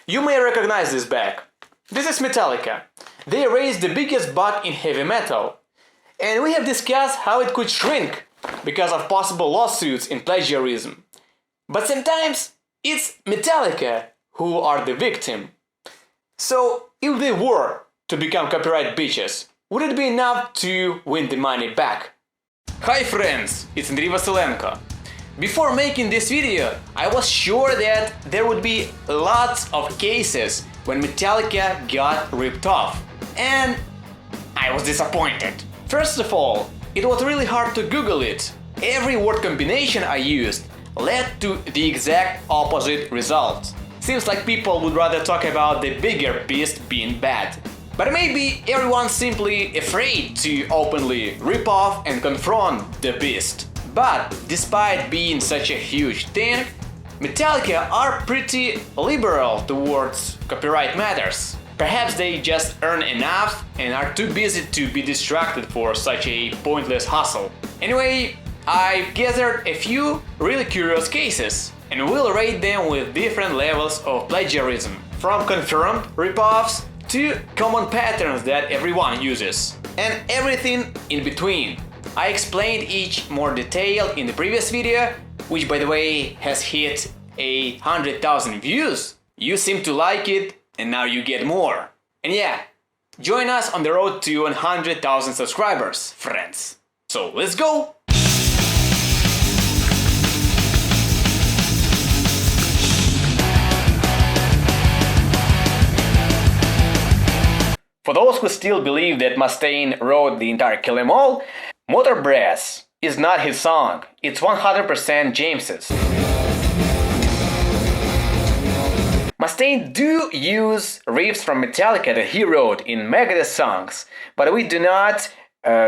You may recognize this bag. This is Metallica. They raised the biggest bug in heavy metal. And we have discussed how it could shrink because of possible lawsuits in plagiarism. But sometimes it's Metallica who are the victim. So if they were to become copyright bitches, would it be enough to win the money back? Hi friends, it's Andriy Vasilenko. Before making this video, I was sure that there would be lots of cases when Metallica got ripped off. And I was disappointed. First of all, it was really hard to Google it. Every word combination I used led to the exact opposite result. Seems like people would rather talk about the bigger beast being bad. But maybe everyone's simply afraid to openly rip off and confront the beast. But despite being such a huge thing, Metallica are pretty liberal towards copyright matters. Perhaps they just earn enough and are too busy to be distracted for such a pointless hustle. Anyway, I've gathered a few really curious cases, and we'll rate them with different levels of plagiarism, from confirmed rip-offs to common patterns that everyone uses, and everything in between. I explained each more detailed in the previous video, which by the way has hit 100,000 views. You seem to like it, and now you get more. And yeah, join us on the road to 100,000 subscribers, friends. So let's go! For those who still believe that Mustaine wrote the entire Kill 'Em All, Motor Brass is not his song, it's 100% James's. Mustaine do use riffs from Metallica that he wrote in Megadeth songs, but we do not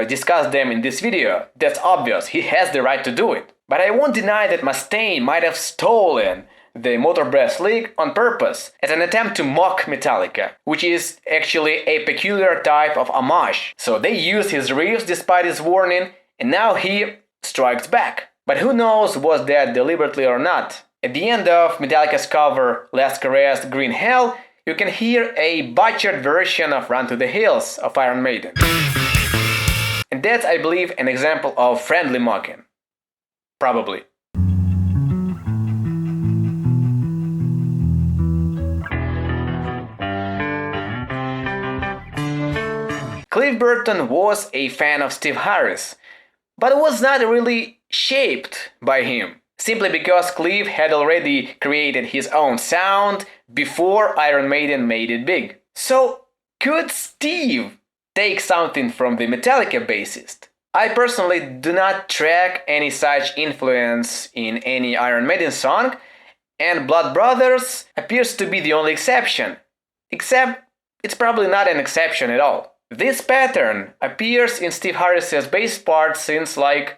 discuss them in this video. That's obvious, he has the right to do it. But I won't deny that Mustaine might have stolen the Motor Brass lick on purpose, as an attempt to mock Metallica, which is actually a peculiar type of homage. So they used his riffs despite his warning, and now he strikes back. But who knows was that deliberately or not. At the end of Metallica's cover Last Caress Green Hell, you can hear a butchered version of Run to the Hills of Iron Maiden. And that's, I believe, an example of friendly mocking. Probably. Cliff Burton was a fan of Steve Harris, but was not really shaped by him, simply because Cliff had already created his own sound before Iron Maiden made it big. So, could Steve take something from the Metallica bassist? I personally do not track any such influence in any Iron Maiden song, and Blood Brothers appears to be the only exception. Except, it's probably not an exception at all. This pattern appears in Steve Harris's bass part since like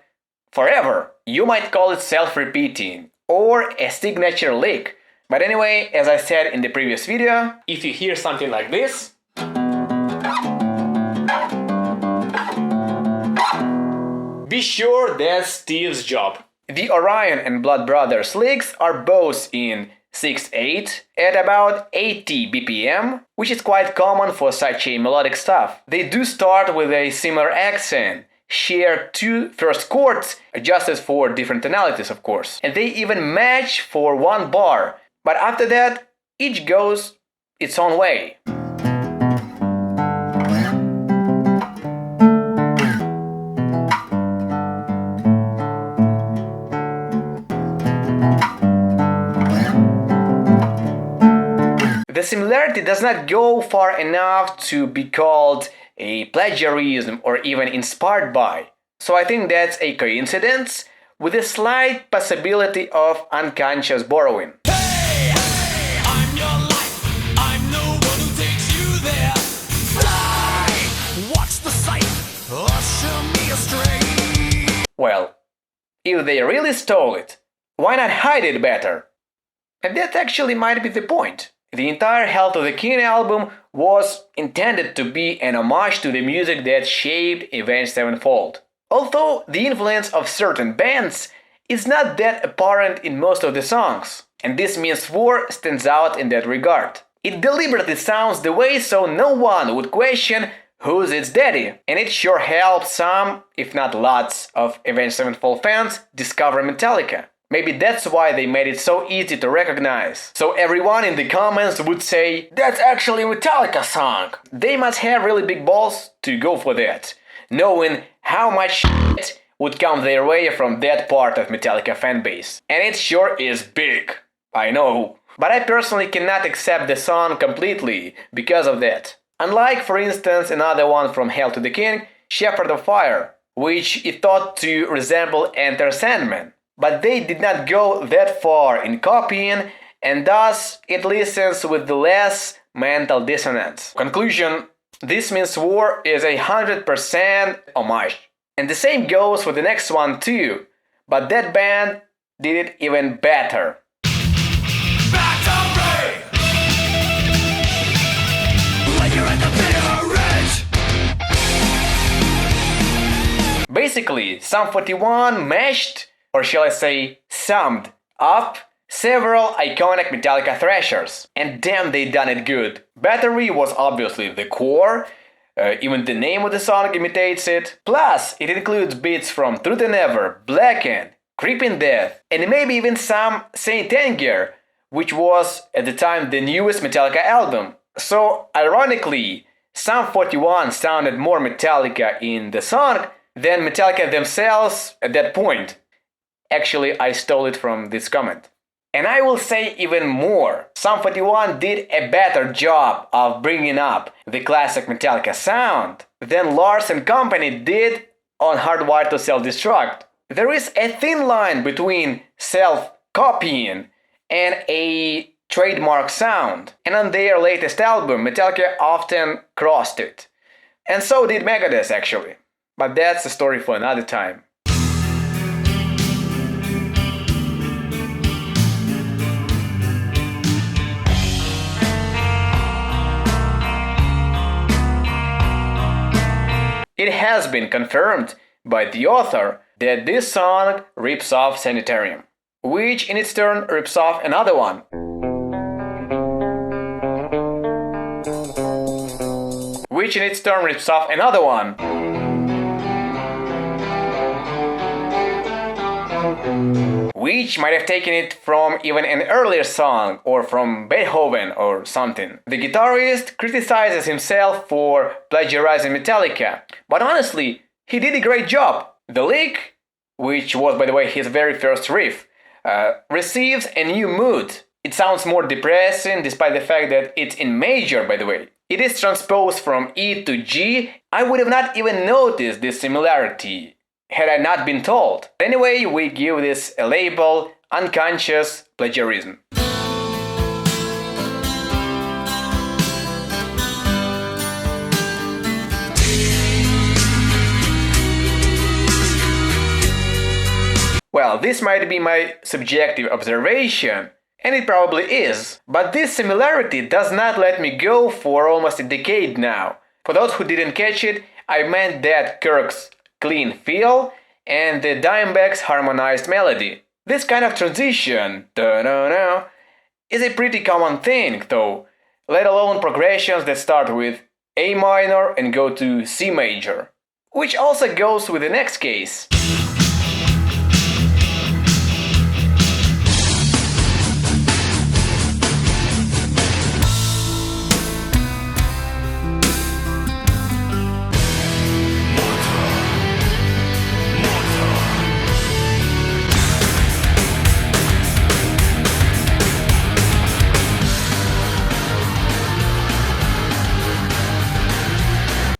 forever. You might call it self-repeating or a signature lick. But anyway, as I said in the previous video, if you hear something like this, be sure that's Steve's job. The Orion and Blood Brothers licks are both in 6/8 at about 80 BPM, which is quite common for such a melodic stuff. They do start with a similar accent, share two first chords, adjusted for different tonalities of course, and they even match for one bar, but after that, each goes its own way. The similarity does not go far enough to be called a plagiarism or even inspired by. So I think that's a coincidence with a slight possibility of unconscious borrowing. Hey, hey, I'm your life. I'm the one who takes you there. Fly, watch the sight, usher me astray. Well, if they really stole it, why not hide it better? And that actually might be the point. The entire Hell to the King album was intended to be an homage to the music that shaped Avenged Sevenfold. Although the influence of certain bands is not that apparent in most of the songs, and this means War stands out in that regard. It deliberately sounds the way so no one would question who's its daddy, and it sure helped some, if not lots, of Avenged Sevenfold fans discover Metallica. Maybe that's why they made it so easy to recognize. So everyone in the comments would say, that's actually a Metallica song. They must have really big balls to go for that, knowing how much shit would come their way from that part of Metallica fanbase. And it sure is big, I know. But I personally cannot accept the song completely because of that. Unlike, for instance, another one from Hail to the King, Shepherd of Fire, which is thought to resemble Enter Sandman. But they did not go that far in copying, and thus it listens with the less mental dissonance. Conclusion: This Means War is 100% homage. And the same goes for the next one too, but that band did it even better. Basically, Sum 41 mashed, or shall I say, summed up several iconic Metallica thrashers. And damn, they done it good. Battery was obviously the core, even the name of the song imitates it. Plus, it includes beats from Truth and Ever, Blackened, Creeping Death, and maybe even some Saint Anger, which was at the time the newest Metallica album. So, ironically, Sum 41 sounded more Metallica in the song than Metallica themselves at that point. Actually, I stole it from this comment. And I will say even more. Sum 41 did a better job of bringing up the classic Metallica sound than Lars and company did on Hardwired to Self-Destruct. There is a thin line between self-copying and a trademark sound, and on their latest album, Metallica often crossed it. And so did Megadeth, actually. But that's a story for another time. It has been confirmed by the author that this song rips off Sanitarium, which in its turn rips off another one. Which in its turn rips off another one. Which might have taken it from even an earlier song or from Beethoven or something. The guitarist criticizes himself for plagiarizing Metallica, but honestly, he did a great job. The lick, which was by the way his very first riff, receives a new mood. It sounds more depressing despite the fact that it's in major, by the way. It is transposed from E to G. I would have not even noticed this similarity had I not been told. Anyway, we give this a label, unconscious plagiarism. Well, this might be my subjective observation, and it probably is, but this similarity does not let me go for almost a decade now. For those who didn't catch it, I meant that Kirk's clean feel and the Dimebag's harmonized melody. This kind of transition, is a pretty common thing though, let alone progressions that start with A minor and go to C major, which also goes with the next case.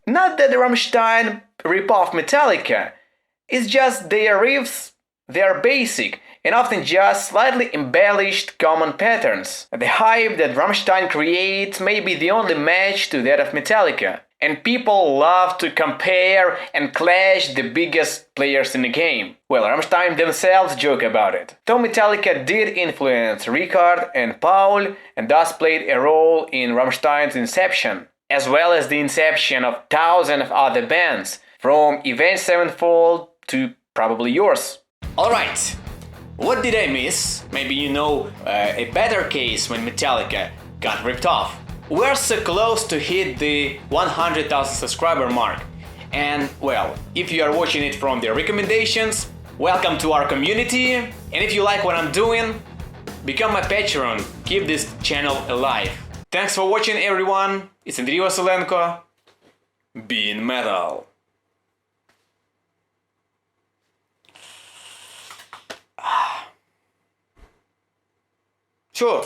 Not that Rammstein rip off Metallica, it's just their riffs, they are basic and often just slightly embellished common patterns. The hype that Rammstein creates may be the only match to that of Metallica, and people love to compare and clash the biggest players in the game. Well, Rammstein themselves joke about it. Though Metallica did influence Ricardo and Paul and thus played a role in Rammstein's inception, as well as the inception of thousands of other bands, from Avenged Sevenfold to probably yours. Alright, what did I miss? Maybe you know a better case when Metallica got ripped off. We're so close to hit the 100,000 subscriber mark. And well, if you are watching it from the recommendations, welcome to our community. And if you like what I'm doing, become my patron, keep this channel alive. Thanks for watching everyone, it's Andriy Vasilenko, being metal. Sure.